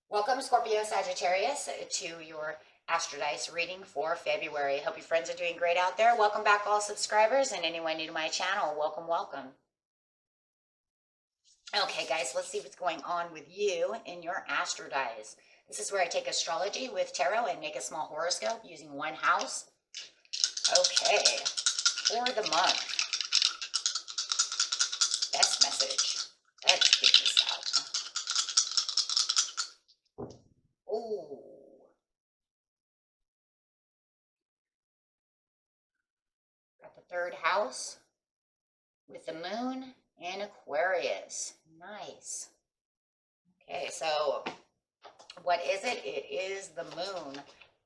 Welcome, Scorpio, Sagittarius, to your Astrodice reading for February. Hope your friends are doing great out there. Welcome back, all subscribers, and anyone new to my channel. Welcome, welcome. Okay, guys, let's see what's going on with you in your Astrodice. This is where I take astrology with tarot and make a small horoscope using one house. Okay, for the month. Best message. Let's get this out. Ooh. Got the third house with the moon and Aquarius. Nice. Okay, so what is it? It is the moon.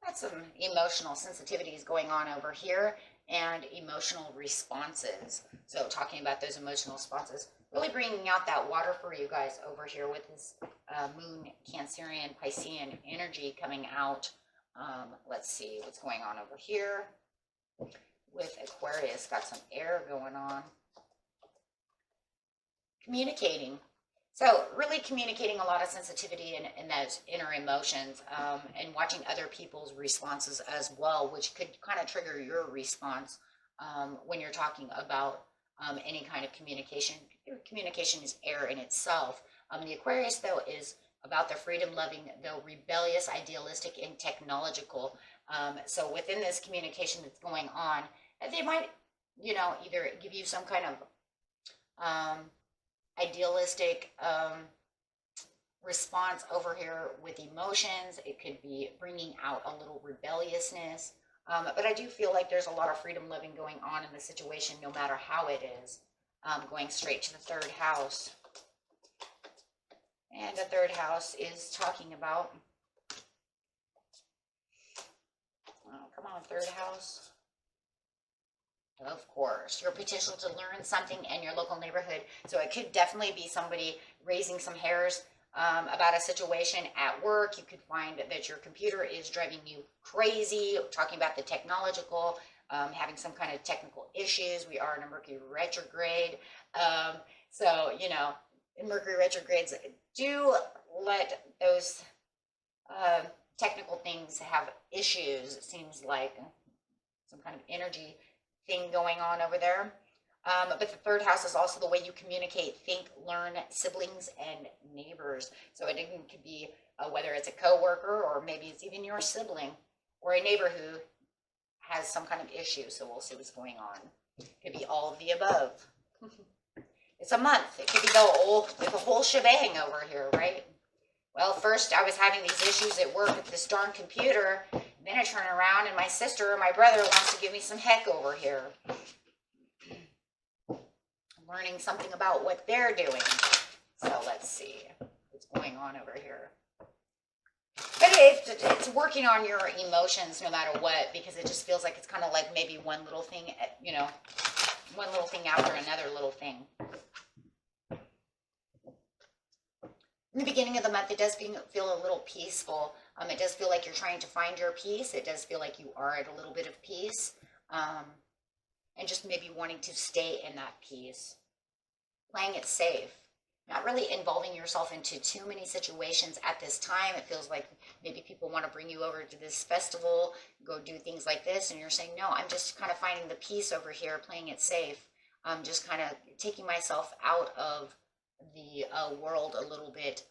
Got some emotional sensitivities going on over here and emotional responses. So talking about those emotional responses, really bringing out that water for you guys over here with this moon, Cancerian, Piscean energy coming out. Let's see what's going on over here with Aquarius. Got some air going on. Communicating. So really communicating a lot of sensitivity in those inner emotions, and watching other people's responses as well, which could kind of trigger your response when you're talking about any kind of communication. Your communication is air in itself. The Aquarius, though, is about the freedom-loving, though rebellious, idealistic, and technological. So within this communication that's going on, they might, you know, either give you some kind of idealistic response over here with emotions. It could be bringing out a little rebelliousness. But I do feel like there's a lot of freedom-loving going on in the situation, no matter how it is. Going straight to the third house. And the third house is talking about, oh, come on, third house. Of course, your potential to learn something in your local neighborhood. So it could definitely be somebody raising some hairs about a situation at work. You could find that your computer is driving you crazy, talking about the technological, having some kind of technical issues. We are in a Mercury retrograde. So, you know, in Mercury retrogrades, do let those technical things have issues. It seems like some kind of energy thing going on over there. But the third house is also the way you communicate, think, learn, siblings, and neighbors. So it could be whether it's a coworker or maybe it's even your sibling or a neighbor who has some kind of issue. So we'll see what's going on. It could be all of the above. It's a month. It could be the whole shebang over here, right? Well, first I was having these issues at work with this darn computer. Then I turn around and my sister or my brother wants to give me some heck over here. Learning something about what they're doing. So let's see what's going on over here. But it's working on your emotions no matter what, because it just feels like it's kind of like maybe one little thing, you know, one little thing after another little thing. In the beginning of the month, it does feel a little peaceful. It does feel like you're trying to find your peace. It does feel like you are at a little bit of peace. And just maybe wanting to stay in that peace. Playing it safe. Not really involving yourself into too many situations at this time. It feels like maybe people want to bring you over to this festival, go do things like this, and you're saying, no, I'm just kind of finding the peace over here, playing it safe. Just kind of taking myself out of the world a little bit,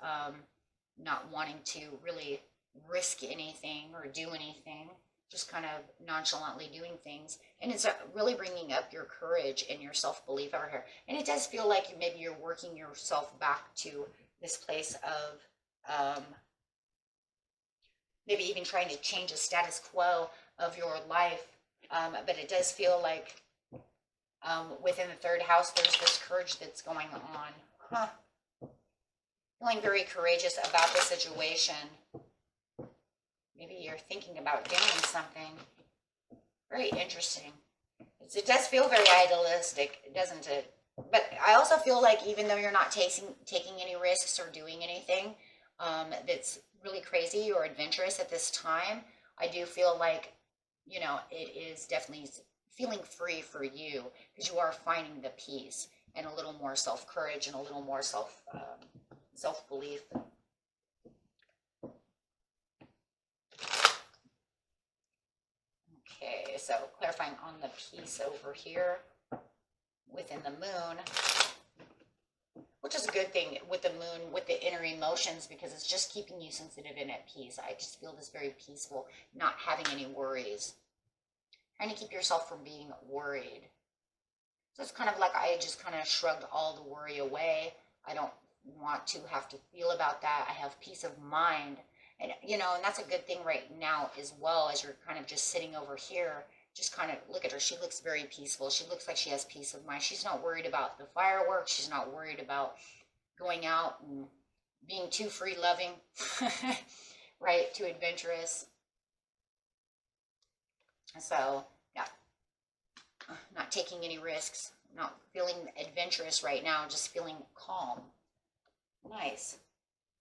not wanting to really risk anything or do anything, just kind of nonchalantly doing things. And it's really bringing up your courage and your self-belief over here. And it does feel like maybe you're working yourself back to this place of maybe even trying to change the status quo of your life. But it does feel like within the third house, there's this courage that's going on. Feeling very courageous about the situation. Maybe you're thinking about doing something. Very interesting. It does feel very idealistic, doesn't it? But I also feel like even though you're not taking any risks or doing anything that's really crazy or adventurous at this time, I do feel like, you know, it is definitely feeling free for you because you are finding the peace and a little more self-courage and a little more self-belief. Okay, so clarifying on the piece over here within the moon, which is a good thing with the moon, with the inner emotions, because it's just keeping you sensitive and at peace. I just feel this very peaceful, not having any worries. Trying to keep yourself from being worried. So it's kind of like I just kind of shrugged all the worry away. I don't want to have to feel about that. I have peace of mind. And, you know, and that's a good thing right now as well, as you're kind of just sitting over here. Just kind of look at her. She looks very peaceful. She looks like she has peace of mind. She's not worried about the fireworks. She's not worried about going out and being too free-loving, right? Too adventurous. So, yeah. Not taking any risks. Not feeling adventurous right now. Just feeling calm. Nice.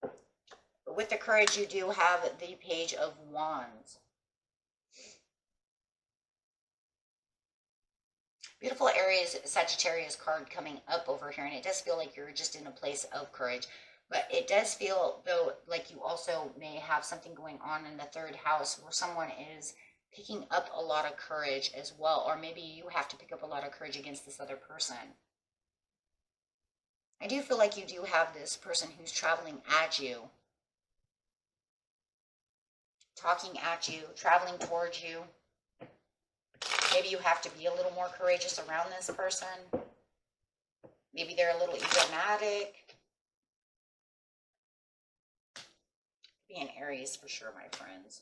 But with the courage, you do have the Page of Wands. Beautiful Aries Sagittarius card coming up over here, and it does feel like you're just in a place of courage. But it does feel, though, like you also may have something going on in the third house where someone is picking up a lot of courage as well. Or maybe you have to pick up a lot of courage against this other person. I do feel like you do have this person who's traveling at you. Talking at you, traveling towards you. Maybe you have to be a little more courageous around this person. Maybe they're a little egomatic. Be an Aries for sure, my friends.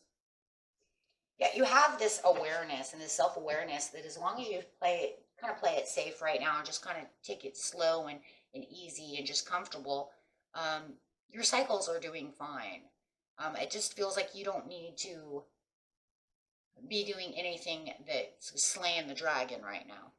Yeah, you have this awareness and this self-awareness that as long as you play it safe right now and just kind of take it slow and easy and just comfortable, your cycles are doing fine. It just feels like you don't need to be doing anything that's slaying the dragon right now.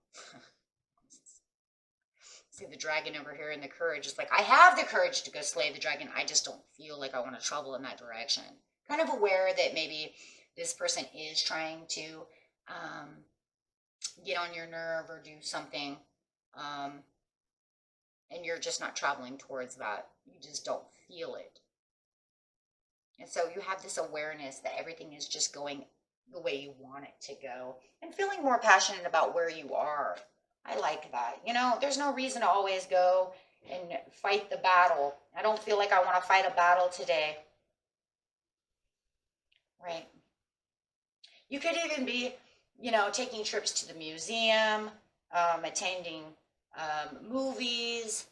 See the dragon over here in the courage. It's like, I have the courage to go slay the dragon. I just don't feel like I want to travel in that direction. Kind of aware that maybe this person is trying to get on your nerve or do something. And you're just not traveling towards that. You just don't feel it. And so you have this awareness that everything is just going the way you want it to go. And feeling more passionate about where you are. I like that. You know, there's no reason to always go and fight the battle. I don't feel like I want to fight a battle today. Right. You could even be, you know, taking trips to the museum, attending movies,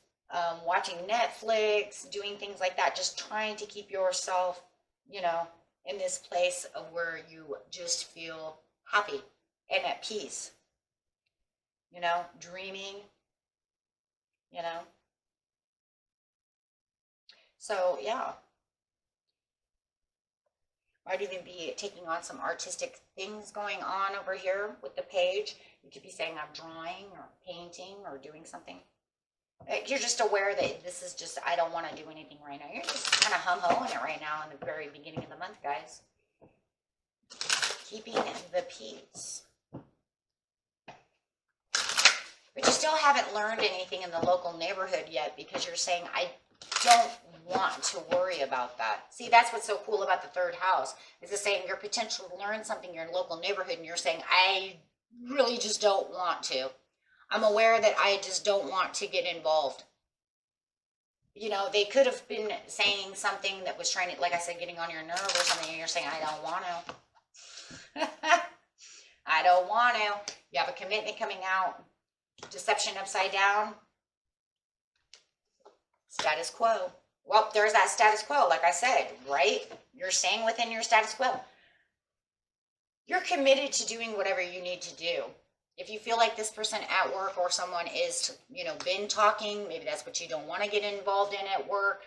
watching Netflix, doing things like that, just trying to keep yourself, you know, in this place of where you just feel happy and at peace, you know, dreaming, you know. So, yeah. Might even be taking on some artistic things going on over here with the page. You could be saying I'm drawing or painting or doing something. You're just aware that this is just, I don't want to do anything right now. You're just kind of hum-hoing it right now in the very beginning of the month, guys. Keeping the peace. But you still haven't learned anything in the local neighborhood yet because you're saying, I don't want to worry about that. See, that's what's so cool about the third house. Is it's saying your potential to learn something in your local neighborhood, and you're saying, I really just don't want to. I'm aware that I just don't want to get involved. You know, they could have been saying something that was trying to, like I said, getting on your nerve or something, and you're saying, I don't want to. I don't want to. You have a commitment coming out. Deception upside down. Status quo. Well, there's that status quo, like I said, right? You're staying within your status quo. You're committed to doing whatever you need to do. If you feel like this person at work or someone is, you know, been talking, maybe that's what you don't want to get involved in at work.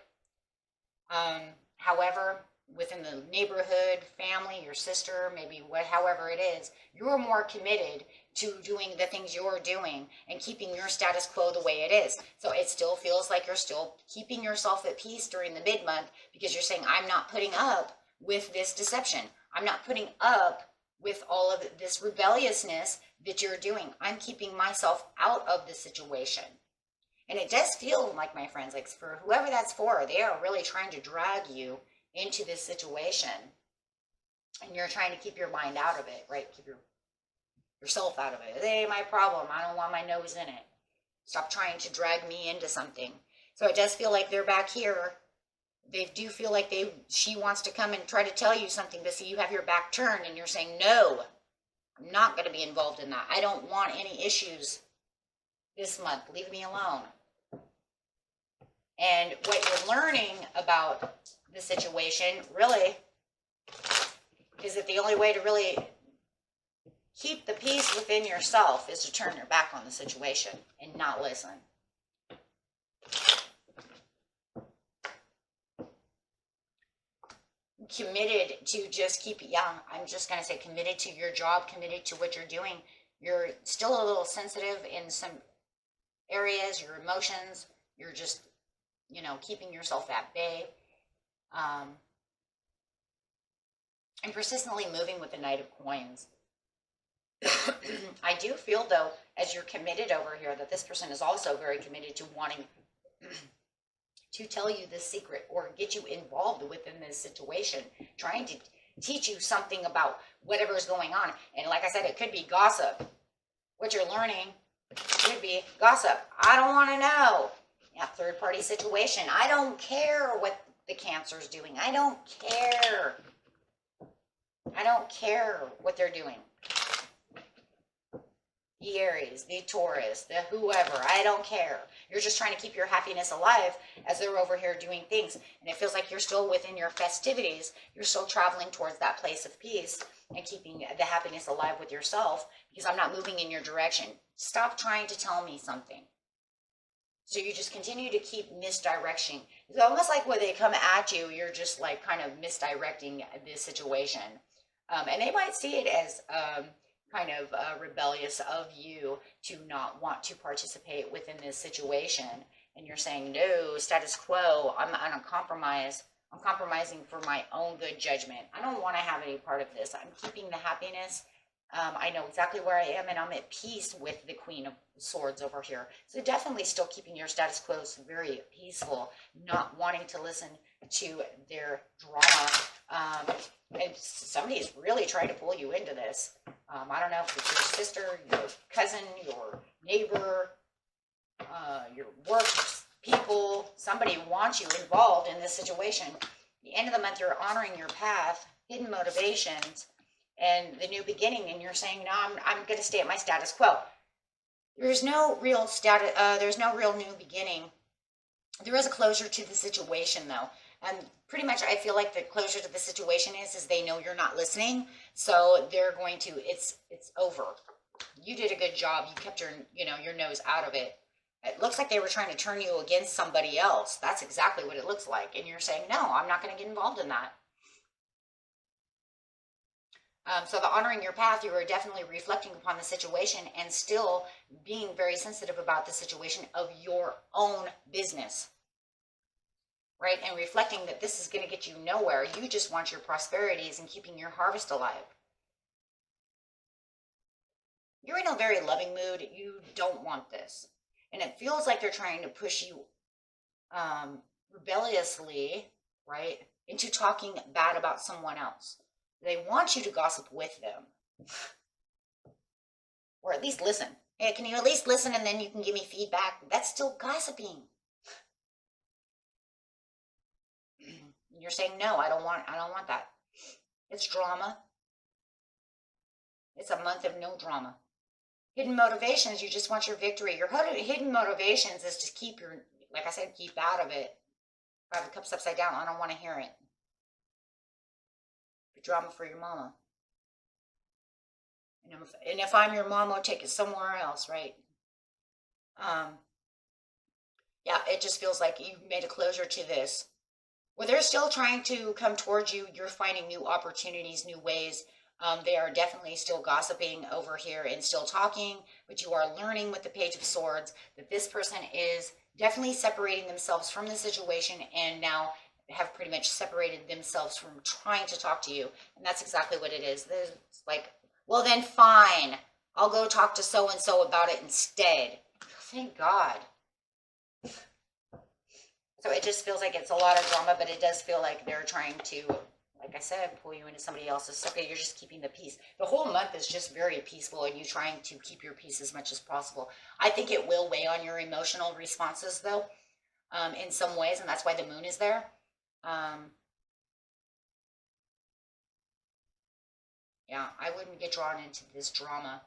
However, within the neighborhood, family, your sister, maybe however it is, you're more committed to doing the things you're doing and keeping your status quo the way it is. So it still feels like you're still keeping yourself at peace during the mid-month because you're saying, I'm not putting up with this deception. I'm not putting up with all of this rebelliousness that you're doing. I'm keeping myself out of the situation. And it does feel like, my friends, like for whoever that's for, they are really trying to drag you into this situation. And you're trying to keep your mind out of it, right? Keep yourself out of it. It ain't my problem. I don't want my nose in it. Stop trying to drag me into something. So it does feel like they're back here. They do feel like she wants to come and try to tell you something, but see, you have your back turned and you're saying, no, I'm not going to be involved in that. I don't want any issues this month. Leave me alone. And what you're learning about the situation really is that the only way to really keep the peace within yourself is to turn your back on the situation and not listen. Committed to just keep, I'm just going to say committed to your job, committed to what you're doing. You're still a little sensitive in some areas, your emotions, you're just, keeping yourself at bay. And persistently moving with the Knight of Coins. I do feel, though, as you're committed over here, that this person is also very committed to wanting to tell you this secret or get you involved within this situation, trying to teach you something about whatever is going on. And like I said, it could be gossip. What you're learning could be gossip. I don't want to know. Yeah, third-party situation. I don't care what the Cancer's doing. I don't care. I don't care what they're doing. The Aries, the Taurus, the whoever, I don't care. You're just trying to keep your happiness alive as they're over here doing things. And it feels like you're still within your festivities. You're still traveling towards that place of peace and keeping the happiness alive with yourself because I'm not moving in your direction. Stop trying to tell me something. So you just continue to keep misdirection. It's almost like when they come at you, you're just like kind of misdirecting this situation. And they might see it as kind of rebellious of you to not want to participate within this situation. And you're saying, no, status quo, I'm on a compromise. I'm compromising for my own good judgment. I don't want to have any part of this. I'm keeping the happiness. I know exactly where I am, and I'm at peace with the Queen of Swords over here. So definitely still keeping your status quo very peaceful, not wanting to listen to their drama. And somebody's really trying to pull you into this. I don't know if it's your sister, your cousin, your neighbor, your work people. Somebody wants you involved in this situation. At the end of the month, you're honoring your path, hidden motivations, and the new beginning. And you're saying, no, I'm going to stay at my status quo. There's no real there's no real new beginning. There is a closure to the situation, though. And pretty much I feel like the closure to the situation is they know you're not listening. So they're going to, it's over. You did a good job. You kept your nose out of it. It looks like they were trying to turn you against somebody else. That's exactly what it looks like. And you're saying, no, I'm not going to get involved in that. So the honoring your path, you are definitely reflecting upon the situation and still being very sensitive about the situation of your own business. Right? And reflecting that this is going to get you nowhere. You just want your prosperities and keeping your harvest alive. You're in a very loving mood. You don't want this. And it feels like they're trying to push you rebelliously, right, into talking bad about someone else. They want you to gossip with them. Or at least listen. Hey, can you at least listen and then you can give me feedback? That's still gossiping. You're saying, no, I don't want that. It's drama. It's a month of no drama. Hidden motivations, you just want your victory. Your hidden motivations is to keep your, like I said, keep out of it. 5 of Cups upside down. I don't want to hear it. Drama for your mama. And if I'm your mom, I'll take it somewhere else, right? Yeah, it just feels like you made a closure to this. Well, they're still trying to come towards you. You're finding new opportunities, new ways They are definitely still gossiping over here and still talking, but you are learning with the Page of Swords that this person is definitely separating themselves from the situation and now have pretty much separated themselves from trying to talk to you. And that's exactly what it is. It's like, well, then fine. I'll go talk to so-and-so about it instead. Thank God. So it just feels like it's a lot of drama, but it does feel like they're trying to, like I said, pull you into somebody else's stuff. You're just keeping the peace. The whole month is just very peaceful and you trying to keep your peace as much as possible. I think it will weigh on your emotional responses, though, in some ways, and that's why the moon is there. Yeah, I wouldn't get drawn into this drama.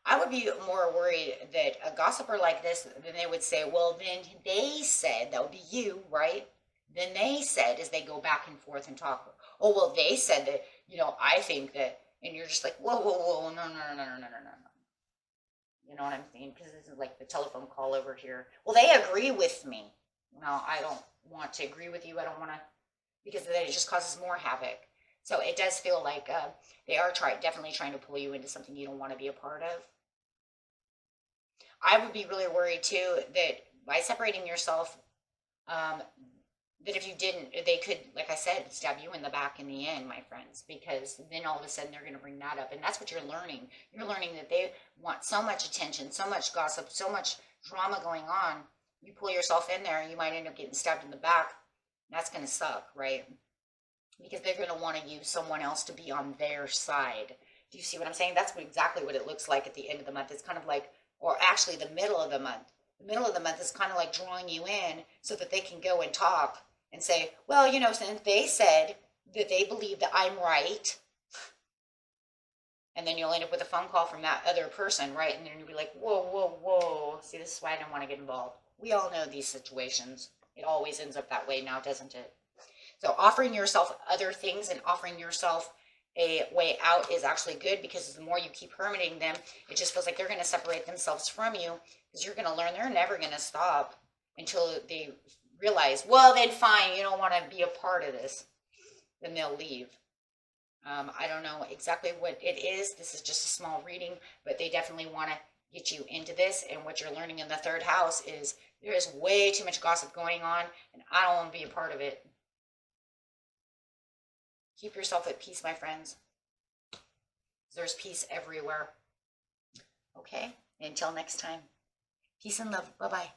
I would be more worried that a gossiper like this, then they would say, well, then they said, that would be you, right? Then they said, as they go back and forth and talk, oh, well, they said that, I think that, and you're just like, whoa, whoa, whoa, no, no, no, no, no, no, no, no. You know what I'm saying? Because this is like the telephone call over here. Well, they agree with me. No, I don't want to agree with you. I don't want to, because then it just causes more havoc. So it does feel like they are definitely trying to pull you into something you don't want to be a part of. I would be really worried too that by separating yourself, that if you didn't, they could, like I said, stab you in the back in the end, my friends, because then all of a sudden they're going to bring that up. And that's what you're learning. You're learning that they want so much attention, so much gossip, so much drama going on. You pull yourself in there, you might end up getting stabbed in the back. That's going to suck, right? Because they're going to want to use someone else to be on their side. Do you see what I'm saying? That's exactly what it looks like at the end of the month. It's kind of like, or actually the middle of the month. The middle of the month is kind of like drawing you in so that they can go and talk and say, well, since they said that they believe that I'm right, and then you'll end up with a phone call from that other person, right? And then you'll be like, whoa, whoa, whoa. See, this is why I don't want to get involved. We all know these situations. It always ends up that way now, doesn't it? So offering yourself other things and offering yourself a way out is actually good, because the more you keep hermiting them, it just feels like they're going to separate themselves from you, because you're going to learn they're never going to stop until they realize, well, then fine, you don't want to be a part of this. Then they'll leave. I don't know exactly what it is. This is just a small reading, but they definitely want to get you into this. And what you're learning in the third house is there is way too much gossip going on, and I don't want to be a part of it. Keep yourself at peace, my friends. There's peace everywhere. Okay? Until next time. Peace and love. Bye-bye.